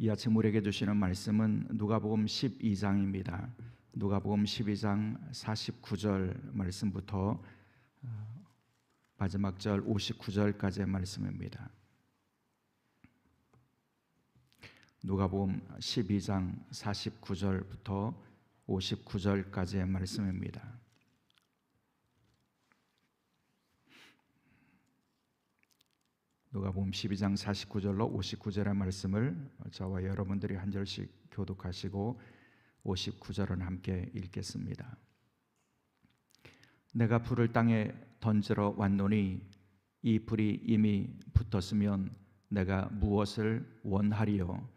이 아침 우리에게 주시는 말씀은 누가복음 12장입니다. 누가복음 12장 49절 말씀부터 마지막 절 59절까지의 말씀입니다. 누가복음 12장 49절부터 59절까지의 말씀입니다. 누가복음 12장 49절로 59절의 말씀을 저와 여러분들이 한 절씩 교독하시고 59절은 함께 읽겠습니다. 내가 불을 땅에 던지러 왔노니 이 불이 이미 붙었으면 내가 무엇을 원하리요?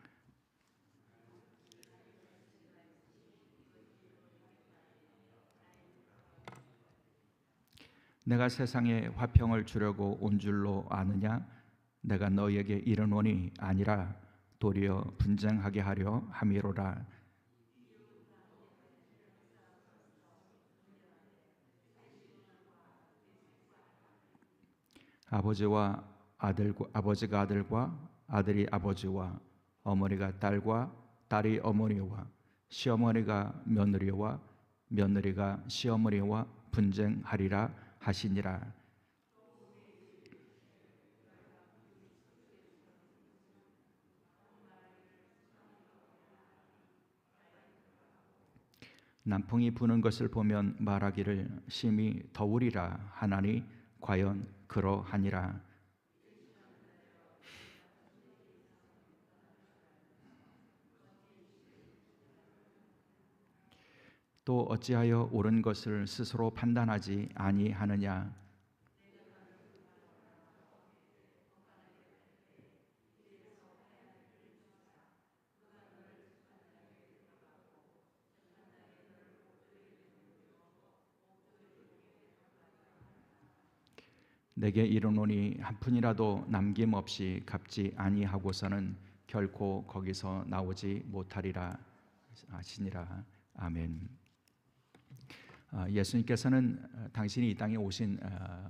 내가 세상에 화평을 주려고 온 줄로 아느냐? 내가 너희에게 이르노니 아니라 도리어 분쟁하게 하려 함이로라. 아버지가 아들과 아들이 아버지와 어머니가 딸과 딸이 어머니와 시어머니가 며느리와 며느리가 시어머니와 분쟁하리라 하시니라. 남풍이 부는 것을 보면 말하기를 심히 더우리라 하나니 과연 그러하니라. 또 어찌하여 옳은 것을 스스로 판단하지 아니하느냐? 내게 이르노니 한 푼이라도 남김없이 갚지 아니하고서는 결코 거기서 나오지 못하리라 하시니라. 아멘. 예수님께서는 당신이 이 땅에 오신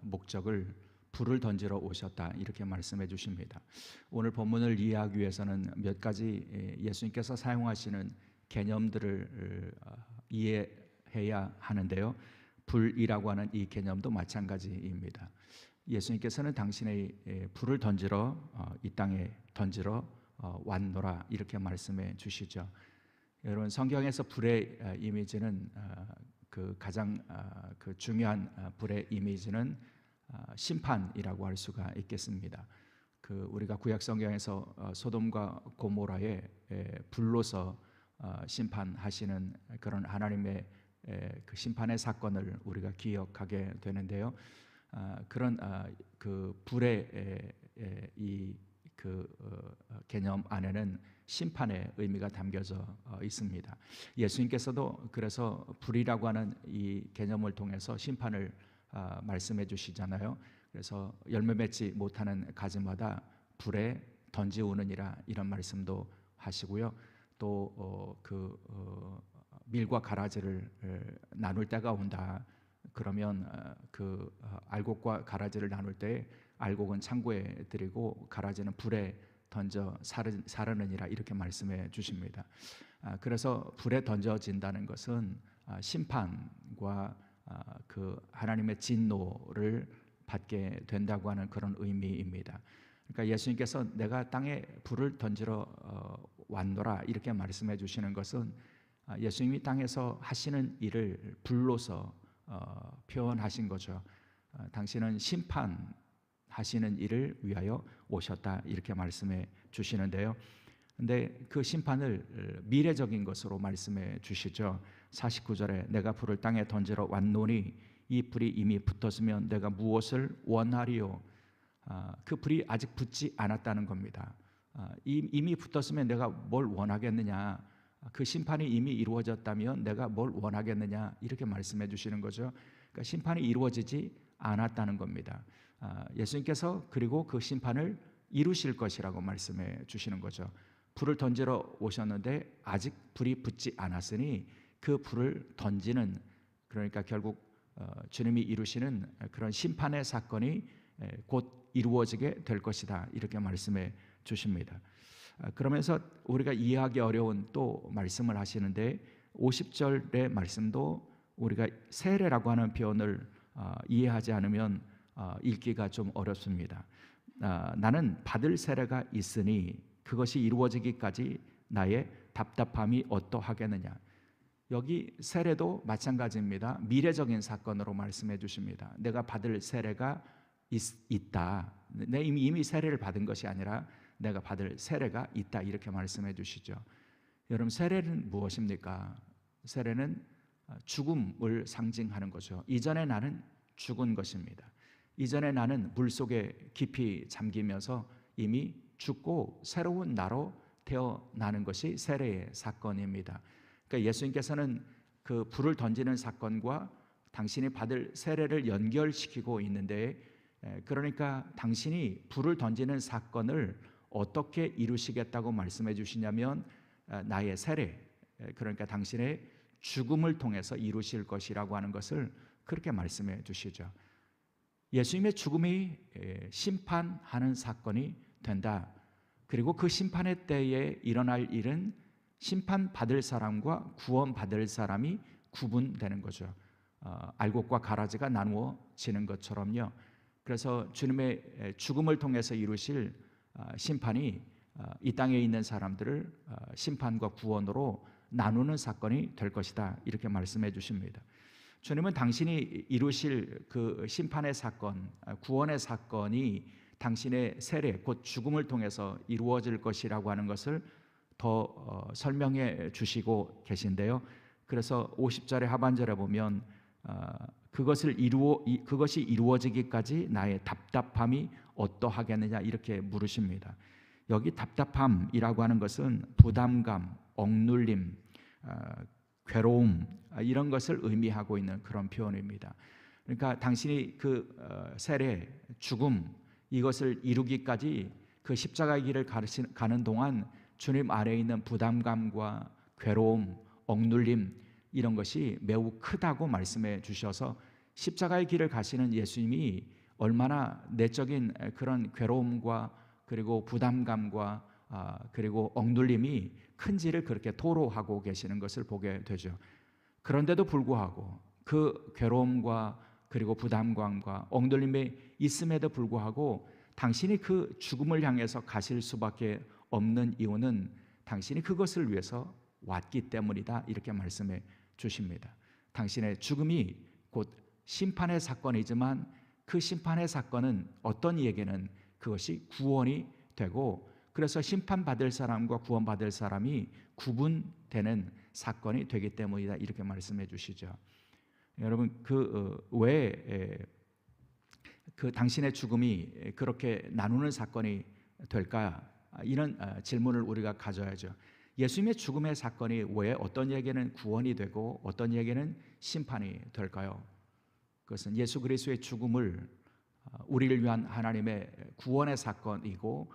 목적을 불을 던지러 오셨다 이렇게 말씀해 주십니다. 오늘 본문을 이해하기 위해서는 몇 가지 예수님께서 사용하시는 개념들을 이해해야 하는데요. 불이라고 하는 이 개념도 마찬가지입니다. 예수님께서는 당신의 불을 던지러 이 땅에 던지러 왔노라 이렇게 말씀해 주시죠. 여러분 성경에서 불의 이미지는 그 가장 그 중요한 불의 이미지는 심판이라고 할 수가 있겠습니다. 그 우리가 구약 성경에서 소돔과 고모라의 불로서 심판하시는 그런 하나님의 그 심판의 사건을 우리가 기억하게 되는데요. 그런 그 불의 이 그 개념 안에는 심판의 의미가 담겨져 있습니다. 예수님께서도 그래서 불이라고 하는 이 개념을 통해서 심판을 말씀해 주시잖아요. 그래서 열매 맺지 못하는 가지마다 불에 던지우느니라 이런 말씀도 하시고요. 또 밀과 가라지를 나눌 때가 온다. 그러면 그 알곡과 가라지를 나눌 때 알곡은 창고에 드리고 가라지는 불에 던져 사르느니라 이렇게 말씀해 주십니다. 그래서 불에 던져진다는 것은 심판과 그 하나님의 진노를 받게 된다고 하는 그런 의미입니다. 그러니까 예수님께서 내가 땅에 불을 던지러 왔노라 이렇게 말씀해 주시는 것은 예수님이 땅에서 하시는 일을 불로서 표현하신 거죠. 당신은 심판하시는 일을 위하여 오셨다 이렇게 말씀해 주시는데요. 근데 그 심판을 미래적인 것으로 말씀해 주시죠. 49절에 내가 불을 땅에 던지러 왔노니 이 불이 이미 붙었으면 내가 무엇을 원하리요? 그 불이 아직 붙지 않았다는 겁니다. 이미 붙었으면 내가 뭘 원하겠느냐? 그 심판이 이미 이루어졌다면 내가 뭘 원하겠느냐 이렇게 말씀해 주시는 거죠. 그러니까 심판이 이루어지지 않았다는 겁니다. 예수님께서 그리고 그 심판을 이루실 것이라고 말씀해 주시는 거죠. 불을 던지러 오셨는데 아직 불이 붙지 않았으니 그 불을 던지는 그러니까 결국 주님이 이루시는 그런 심판의 사건이 곧 이루어지게 될 것이다 이렇게 말씀해 주십니다. 그러면서 우리가 이해하기 어려운 또 말씀을 하시는데 50절의 말씀도 우리가 세례라고 하는 표현을 이해하지 않으면 읽기가 좀 어렵습니다. 나는 받을 세례가 있으니 그것이 이루어지기까지 나의 답답함이 어떠하겠느냐. 여기 세례도 마찬가지입니다. 미래적인 사건으로 말씀해 주십니다. 내가 받을 세례가 있다. 내 이미 세례를 받은 것이 아니라 내가 받을 세례가 있다. 이렇게 말씀해 주시죠. 여러분, 세례는 무엇입니까? 세례는 죽음을 상징하는 거죠. 이전에 나는 죽은 것입니다. 이전에 나는 물속에 깊이 잠기면서 이미 죽고 새로운 나로 태어나는 것이 세례의 사건입니다. 그러니까 예수님께서는 그 불을 던지는 사건과 당신이 받을 세례를 연결시키고 있는데, 그러니까 당신이 불을 던지는 사건을 어떻게 이루시겠다고 말씀해 주시냐면 나의 세례, 그러니까 당신의 죽음을 통해서 이루실 것이라고 하는 것을 그렇게 말씀해 주시죠. 예수님의 죽음이 심판하는 사건이 된다. 그리고 그 심판의 때에 일어날 일은 심판받을 사람과 구원받을 사람이 구분되는 거죠. 알곡과 가라지가 나누어지는 것처럼요. 그래서 주님의 죽음을 통해서 이루실 심판이 이 땅에 있는 사람들을 심판과 구원으로 나누는 사건이 될 것이다. 이렇게 말씀해 주십니다. 주님은 당신이 이루실 그 심판의 사건, 구원의 사건이 당신의 세례, 곧 죽음을 통해서 이루어질 것이라고 하는 것을 더 설명해 주시고 계신데요. 그래서 50절의 하반절에 보면 그것이 이루어지기까지 나의 답답함이 어떠하겠느냐 이렇게 물으십니다. 여기 답답함이라고 하는 것은 부담감, 억눌림, 괴로움 이런 것을 의미하고 있는 그런 표현입니다. 그러니까 당신이 그 세례, 죽음 이것을 이루기까지 그 십자가의 길을 가는 동안 주님 아래에 있는 부담감과 괴로움, 억눌림 이런 것이 매우 크다고 말씀해 주셔서 십자가의 길을 가시는 예수님이 얼마나 내적인 그런 괴로움과 그리고 부담감과 그리고 억눌림이 큰지를 그렇게 토로하고 계시는 것을 보게 되죠. 그런데도 불구하고 그 괴로움과 그리고 부담감과 억눌림이 있음에도 불구하고 당신이 그 죽음을 향해서 가실 수밖에 없는 이유는 당신이 그것을 위해서 왔기 때문이다 이렇게 말씀해 주십니다. 당신의 죽음이 곧 심판의 사건이지만 그 심판의 사건은 어떤 이에게는 그것이 구원이 되고 그래서 심판받을 사람과 구원받을 사람이 구분되는 사건이 되기 때문이다 이렇게 말씀해 주시죠. 여러분 왜 그 당신의 죽음이 그렇게 나누는 사건이 될까? 이런 질문을 우리가 가져야죠. 예수님의 죽음의 사건이 왜 어떤 이에게는 구원이 되고 어떤 이에게는 심판이 될까요? 그것은 예수 그리스도의 죽음을 우리를 위한 하나님의 구원의 사건이고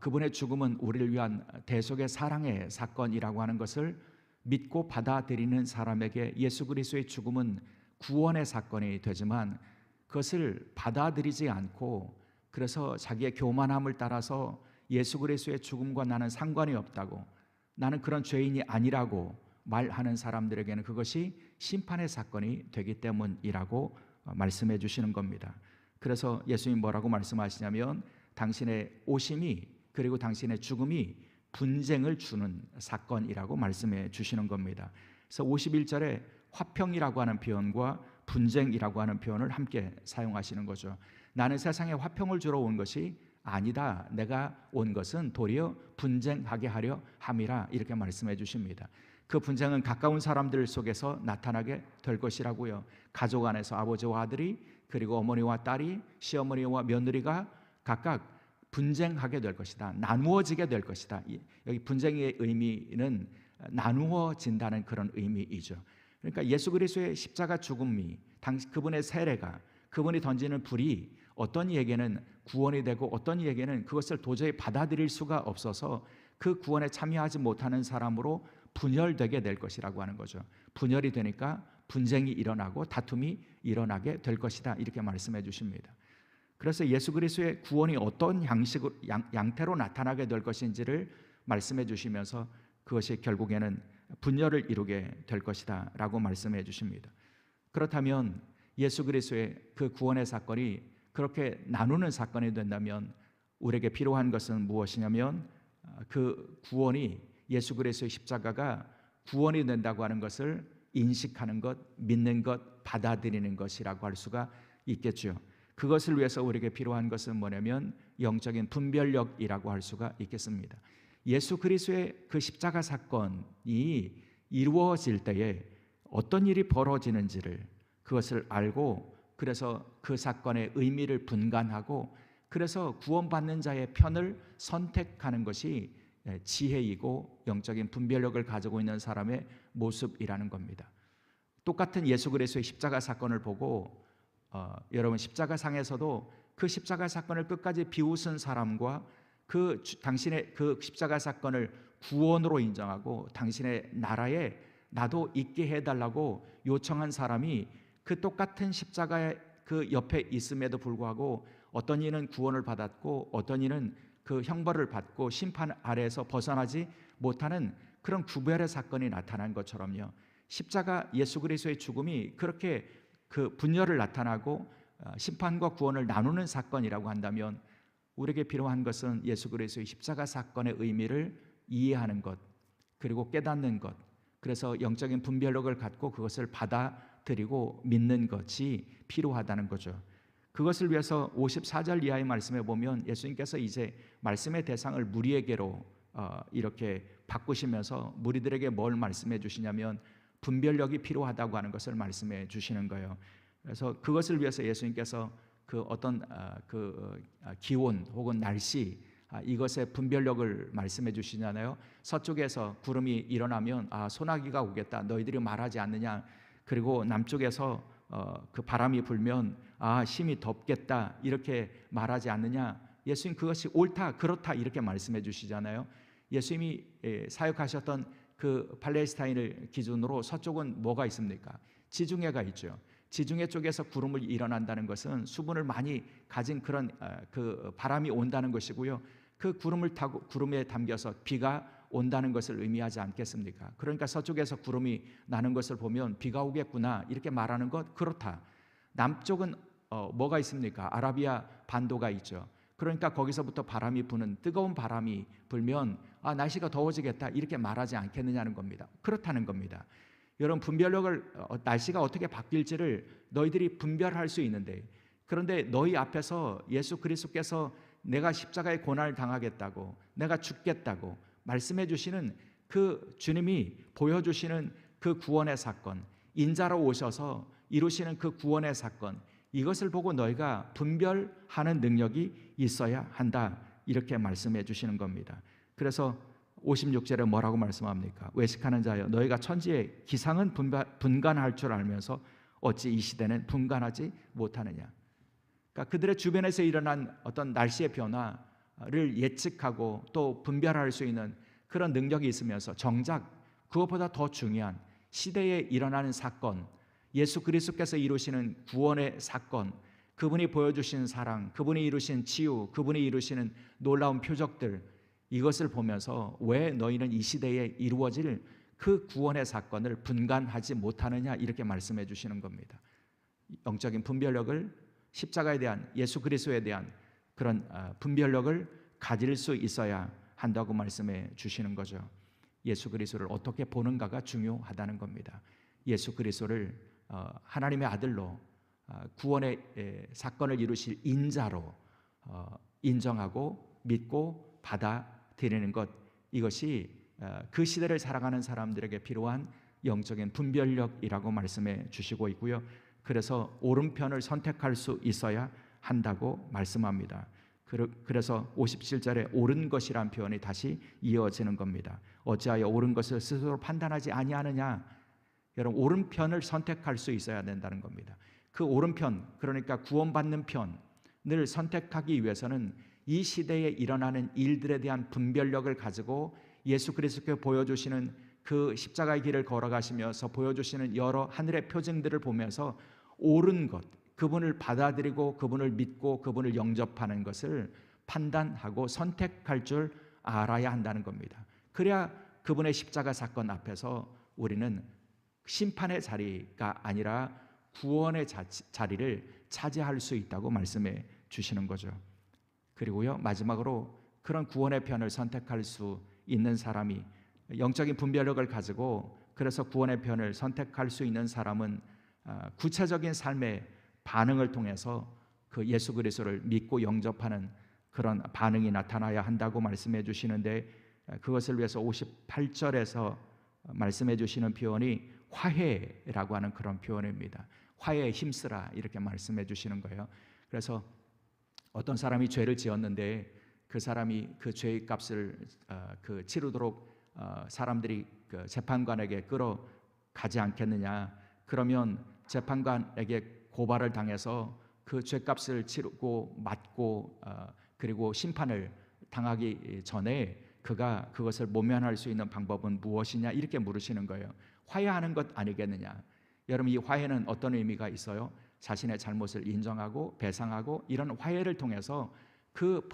그분의 죽음은 우리를 위한 대속의 사랑의 사건이라고 하는 것을 믿고 받아들이는 사람에게 예수 그리스도의 죽음은 구원의 사건이 되지만 그것을 받아들이지 않고 그래서 자기의 교만함을 따라서 예수 그리스도의 죽음과 나는 상관이 없다고 나는 그런 죄인이 아니라고 말하는 사람들에게는 그것이 심판의 사건이 되기 때문이라고 말씀해 주시는 겁니다. 그래서 예수님 뭐라고 말씀하시냐면 당신의 오심이 그리고 당신의 죽음이 분쟁을 주는 사건이라고 말씀해 주시는 겁니다. 그래서 51절에 화평이라고 하는 표현과 분쟁이라고 하는 표현을 함께 사용하시는 거죠. 나는 세상에 화평을 주러 온 것이 아니다. 내가 온 것은 도리어 분쟁하게 하려 함이라 이렇게 말씀해 주십니다. 그 분쟁은 가까운 사람들 속에서 나타나게 될 것이라고요. 가족 안에서 아버지와 아들이 그리고 어머니와 딸이 시어머니와 며느리가 각각 분쟁하게 될 것이다. 나누어지게 될 것이다. 여기 분쟁의 의미는 나누어진다는 그런 의미이죠. 그러니까 예수 그리스도의 십자가 죽음이 그분의 세례가 그분이 던지는 불이 어떤 이에게는 구원이 되고 어떤 이에게는 그것을 도저히 받아들일 수가 없어서 그 구원에 참여하지 못하는 사람으로 분열되게 될 것이라고 하는 거죠. 분열이 되니까 분쟁이 일어나고 다툼이 일어나게 될 것이다 이렇게 말씀해 주십니다. 그래서 예수 그리스도의 구원이 어떤 양태로 나타나게 될 것인지를 말씀해 주시면서 그것이 결국에는 분열을 이루게 될 것이다 라고 말씀해 주십니다. 그렇다면 예수 그리스도의 그 구원의 사건이 그렇게 나누는 사건이 된다면 우리에게 필요한 것은 무엇이냐면 그 구원이 예수 그리스도의 십자가가 구원이 된다고 하는 것을 인식하는 것, 믿는 것, 받아들이는 것이라고 할 수가 있겠죠. 그것을 위해서 우리에게 필요한 것은 뭐냐면 영적인 분별력이라고 할 수가 있겠습니다. 예수 그리스도의 그 십자가 사건이 이루어질 때에 어떤 일이 벌어지는지를 그것을 알고 그래서 그 사건의 의미를 분간하고 그래서 구원받는 자의 편을 선택하는 것이 지혜이고 영적인 분별력을 가지고 있는 사람의 모습이라는 겁니다. 똑같은 예수 그리스도의 십자가 사건을 보고 여러분 십자가상에서도 그 십자가 사건을 끝까지 비웃은 사람과 당신의 그 십자가 사건을 구원으로 인정하고 당신의 나라에 나도 있게 해달라고 요청한 사람이 그 똑같은 십자가의 그 옆에 있음에도 불구하고 어떤 이는 구원을 받았고 어떤 이는 그 형벌을 받고 심판 아래에서 벗어나지 못하는 그런 구별의 사건이 나타난 것처럼요. 십자가 예수 그리스도의 죽음이 그렇게 그 분열을 나타나고 심판과 구원을 나누는 사건이라고 한다면 우리에게 필요한 것은 예수 그리스도의 십자가 사건의 의미를 이해하는 것 그리고 깨닫는 것 그래서 영적인 분별력을 갖고 그것을 받아들이고 믿는 것이 필요하다는 거죠. 그것을 위해서 54절 이하의 말씀에 보면 예수님께서 이제 말씀의 대상을 무리에게로 이렇게 바꾸시면서 무리들에게 뭘 말씀해 주시냐면 분별력이 필요하다고 하는 것을 말씀해 주시는 거예요. 그래서 그것을 위해서 예수님께서 그 어떤 기온 혹은 날씨 이것의 분별력을 말씀해 주시잖아요. 서쪽에서 구름이 일어나면 소나기가 오겠다 너희들이 말하지 않느냐. 그리고 남쪽에서 그 바람이 불면 힘이 덥겠다 이렇게 말하지 않느냐. 예수님 그것이 옳다 그렇다 이렇게 말씀해 주시잖아요. 예수님이 사역하셨던 그 팔레스타인을 기준으로 서쪽은 뭐가 있습니까? 지중해가 있죠. 지중해 쪽에서 구름을 일어난다는 것은 수분을 많이 가진 그런 그 바람이 온다는 것이고요. 그 구름을 타고 구름에 담겨서 비가 온다는 것을 의미하지 않겠습니까? 그러니까 서쪽에서 구름이 나는 것을 보면 비가 오겠구나 이렇게 말하는 것 그렇다. 남쪽은 뭐가 있습니까? 아라비아 반도가 있죠. 그러니까 거기서부터 바람이 부는 뜨거운 바람이 불면 날씨가 더워지겠다 이렇게 말하지 않겠느냐는 겁니다. 그렇다는 겁니다. 여러분 분별력을 날씨가 어떻게 바뀔지를 너희들이 분별할 수 있는데 그런데 너희 앞에서 예수 그리스도께서 내가 십자가의 고난을 당하겠다고 내가 죽겠다고 말씀해 주시는 그 주님이 보여주시는 그 구원의 사건 인자로 오셔서 이루시는 그 구원의 사건 이것을 보고 너희가 분별하는 능력이 있어야 한다 이렇게 말씀해 주시는 겁니다. 그래서 56절에 뭐라고 말씀합니까? 외식하는 자여 너희가 천지의 기상은 분간할 줄 알면서 어찌 이 시대는 분간하지 못하느냐. 그러니까 그들의 주변에서 일어난 어떤 날씨의 변화를 예측하고 또 분별할 수 있는 그런 능력이 있으면서 정작 그것보다 더 중요한 시대에 일어나는 사건 예수 그리스도께서 이루시는 구원의 사건 그분이 보여주신 사랑 그분이 이루신 치유 그분이 이루시는 놀라운 표적들 이것을 보면서 왜 너희는 이 시대에 이루어질 그 구원의 사건을 분간하지 못하느냐 이렇게 말씀해 주시는 겁니다. 영적인 분별력을 십자가에 대한 예수 그리스도에 대한 그런 분별력을 가질 수 있어야 한다고 말씀해 주시는 거죠. 예수 그리스도를 어떻게 보는가가 중요하다는 겁니다. 예수 그리스도를 하나님의 아들로 구원의 사건을 이루실 인자로 인정하고 믿고 받아들이는 것 이것이 그 시대를 살아가는 사람들에게 필요한 영적인 분별력이라고 말씀해 주시고 있고요. 그래서 오른편을 선택할 수 있어야 한다고 말씀합니다. 그래서 57절에 옳은 것이란 표현이 다시 이어지는 겁니다. 어찌하여 옳은 것을 스스로 판단하지 아니하느냐. 여러분 오른편을 선택할 수 있어야 된다는 겁니다. 그 오른편 그러니까 구원받는 편을 선택하기 위해서는 이 시대에 일어나는 일들에 대한 분별력을 가지고 예수 그리스도께 보여주시는 그 십자가의 길을 걸어가시면서 보여주시는 여러 하늘의 표징들을 보면서 옳은 것 그분을 받아들이고 그분을 믿고 그분을 영접하는 것을 판단하고 선택할 줄 알아야 한다는 겁니다. 그래야 그분의 십자가 사건 앞에서 우리는 심판의 자리가 아니라 구원의 자리를 차지할 수 있다고 말씀해 주시는 거죠. 그리고요, 마지막으로 그런 구원의 편을 선택할 수 있는 사람이, 영적인 분별력을 가지고 그래서 구원의 편을 선택할 수 있는 사람은 구체적인 삶의 반응을 통해서 그 예수 그리스도를 믿고 영접하는 그런 반응이 나타나야 한다고 말씀해 주시는데, 그것을 위해서 58절에서 말씀해 주시는 표현이 화해라고 하는 그런 표현입니다. 화해에 힘쓰라 이렇게 말씀해 주시는 거예요. 그래서 어떤 사람이 죄를 지었는데 그 사람이 그 죄의 값을 치르도록 사람들이 그 재판관에게 끌어가지 않겠느냐. 그러면 재판관에게 고발을 당해서 그 죄값을 치르고 맞고 그리고 심판을 당하기 전에 그가 그것을 모면할 수 있는 방법은 무엇이냐 이렇게 물으시는 거예요. 화해하는 것 아니겠느냐. 여러분, 이 화해는 어떤 의미가 있어요? 자신의 잘못을 인정하고 배상하고 이런 화해를 통해서 그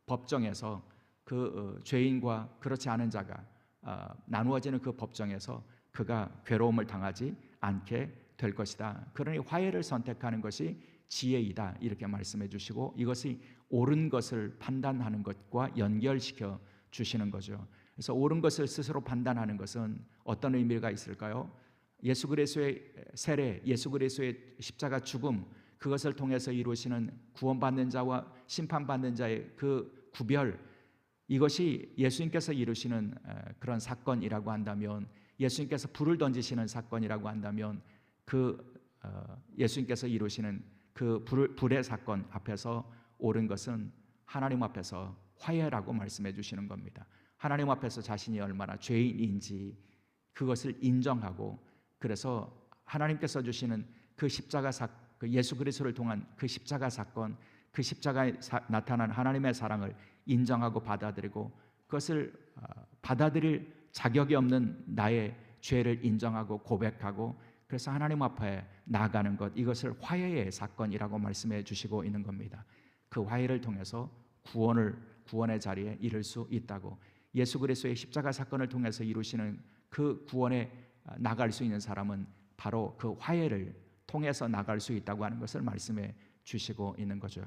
법정에서 그 죄인과 그렇지 않은 자가 나누어지는 그 법정에서 그가 괴로움을 당하지 않게 될 것이다. 그러니 화해를 선택하는 것이 지혜이다 이렇게 말씀해 주시고, 이것이 옳은 것을 판단하는 것과 연결시켜 주시는 거죠. 그래서 옳은 것을 스스로 판단하는 것은 어떤 의미가 있을까요? 예수 그리스도의 세례, 예수 그리스도의 십자가 죽음, 그것을 통해서 이루시는 구원받는 자와 심판받는 자의 그 구별, 이것이 예수님께서 이루시는 그런 사건이라고 한다면, 예수님께서 불을 던지시는 사건이라고 한다면, 그 예수님께서 이루시는 그 불의 사건 앞에서 옳은 것은 하나님 앞에서 화해라고 말씀해 주시는 겁니다. 하나님 앞에서 자신이 얼마나 죄인인지 그것을 인정하고, 그래서 하나님께서 주시는 그 십자가 그 예수 그리스도를 통한 그 십자가 사건, 그 십자가에 나타난 하나님의 사랑을 인정하고 받아들이고, 그것을 받아들일 자격이 없는 나의 죄를 인정하고 고백하고, 그래서 하나님 앞에 나아가는 것, 이것을 화해의 사건이라고 말씀해 주시고 있는 겁니다. 그 화해를 통해서 구원의 자리에 이를 수 있다고, 예수 그리스도의 십자가 사건을 통해서 이루시는 그 구원에 나갈 수 있는 사람은 바로 그 화해를 통해서 나갈 수 있다고 하는 것을 말씀해 주시고 있는 거죠.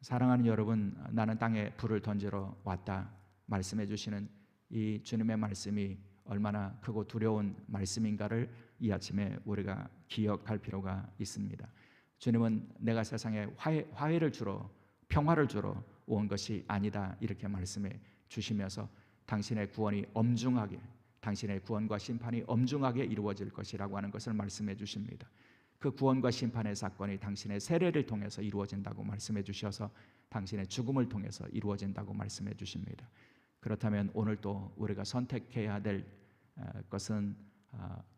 사랑하는 여러분, 나는 땅에 불을 던지러 왔다 말씀해 주시는 이 주님의 말씀이 얼마나 크고 두려운 말씀인가를 이 아침에 우리가 기억할 필요가 있습니다. 주님은 내가 세상에 화해를 주러, 평화를 주러 온 것이 아니다 이렇게 말씀해 주시면서 당신의 구원이 엄중하게, 당신의 구원과 심판이 엄중하게 이루어질 것이라고 하는 것을 말씀해 주십니다. 그 구원과 심판의 사건이 당신의 세례를 통해서 이루어진다고 말씀해 주셔서 당신의 죽음을 통해서 이루어진다고 말씀해 주십니다. 그렇다면 오늘 또 우리가 선택해야 될 것은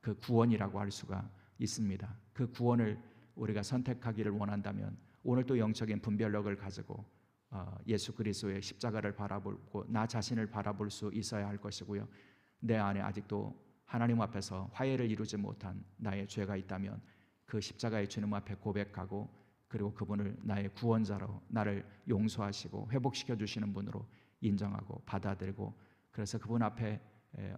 그 구원이라고 할 수가 있습니다. 그 구원을 우리가 선택하기를 원한다면 오늘 또 영적인 분별력을 가지고 예수 그리스도의 십자가를 바라보고 나 자신을 바라볼 수 있어야 할 것이고요. 내 안에 아직도 하나님 앞에서 화해를 이루지 못한 나의 죄가 있다면 그 십자가의 주님 앞에 고백하고, 그리고 그분을 나의 구원자로 나를 용서하시고 회복시켜 주시는 분으로 인정하고 받아들이고, 그래서 그분 앞에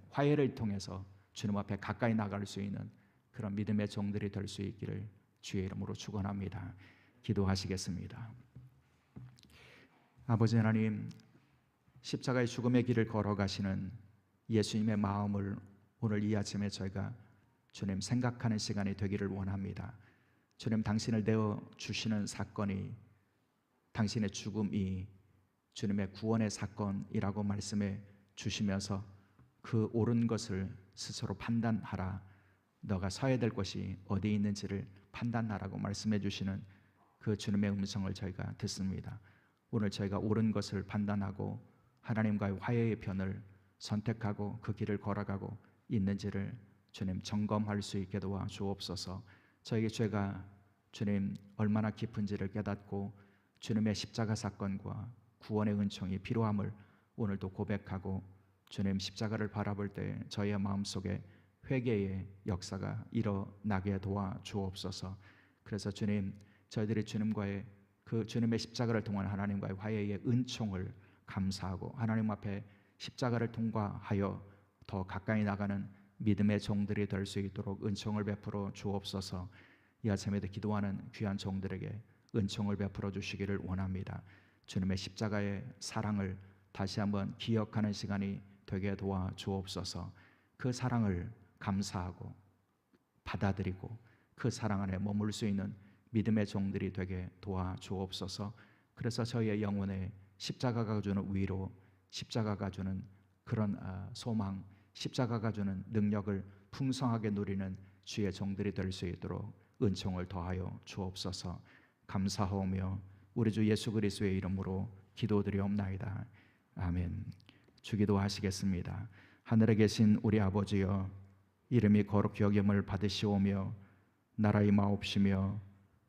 화해를 통해서 주님 앞에 가까이 나갈 수 있는 그런 믿음의 종들이 될 수 있기를 주의 이름으로 축원합니다. 기도하시겠습니다. 아버지 하나님, 십자가의 죽음의 길을 걸어가시는 예수님의 마음을 오늘 이 아침에 저희가 주님 생각하는 시간이 되기를 원합니다. 주님, 당신을 내어 주시는 사건이, 당신의 죽음이 주님의 구원의 사건이라고 말씀해 주시면서 그 옳은 것을 스스로 판단하라, 너가 서야 될 것이 어디에 있는지를 판단하라고 말씀해 주시는 그 주님의 음성을 저희가 듣습니다. 오늘 저희가 옳은 것을 판단하고 하나님과의 화해의 편을 선택하고 그 길을 걸어가고 있는지를 주님 점검할 수 있게 도와 주옵소서. 저에게 죄가 주님 얼마나 깊은지를 깨닫고 주님의 십자가 사건과 구원의 은총이 필요함을 오늘도 고백하고, 주님 십자가를 바라볼 때 저희의 마음속에 회개의 역사가 일어나게 도와 주옵소서. 그래서 주님, 저희들이 주님과의 그 주님의 십자가를 통한 하나님과의 화해의 은총을 감사하고 하나님 앞에 십자가를 통과하여 더 가까이 나가는 믿음의 종들이 될 수 있도록 은총을 베풀어 주옵소서. 이 아침에도 기도하는 귀한 종들에게 은총을 베풀어 주시기를 원합니다. 주님의 십자가의 사랑을 다시 한번 기억하는 시간이 되게 도와 주옵소서. 그 사랑을 감사하고 받아들이고 그 사랑 안에 머물 수 있는 믿음의 종들이 되게 도와 주옵소서. 그래서 저희의 영혼에 십자가가 주는 위로, 십자가가 주는 그런 소망, 십자가가 주는 능력을 풍성하게 누리는 주의 종들이 될 수 있도록 은총을 더하여 주옵소서. 감사하오며 우리 주 예수 그리스도의 이름으로 기도드리옵나이다. 아멘. 주기도 하시겠습니다. 하늘에 계신 우리 아버지여, 이름이 거룩히 여김을 받으시오며 나라 임하옵시며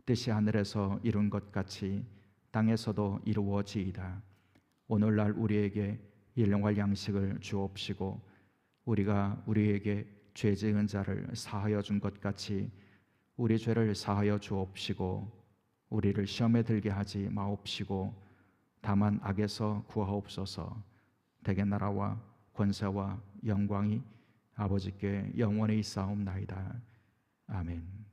뜻이 하늘에서 이룬 것 같이 땅에서도 이루어지이다. 오늘날 우리에게 일용할 양식을 주옵시고 우리가 우리에게 죄 지은 자를 사하여 준 것 같이 우리 죄를 사하여 주옵시고 우리를 시험에 들게 하지 마옵시고 다만 악에서 구하옵소서. 대개 나라와 권세와 영광이 아버지께 영원히 있사옵나이다. 아멘.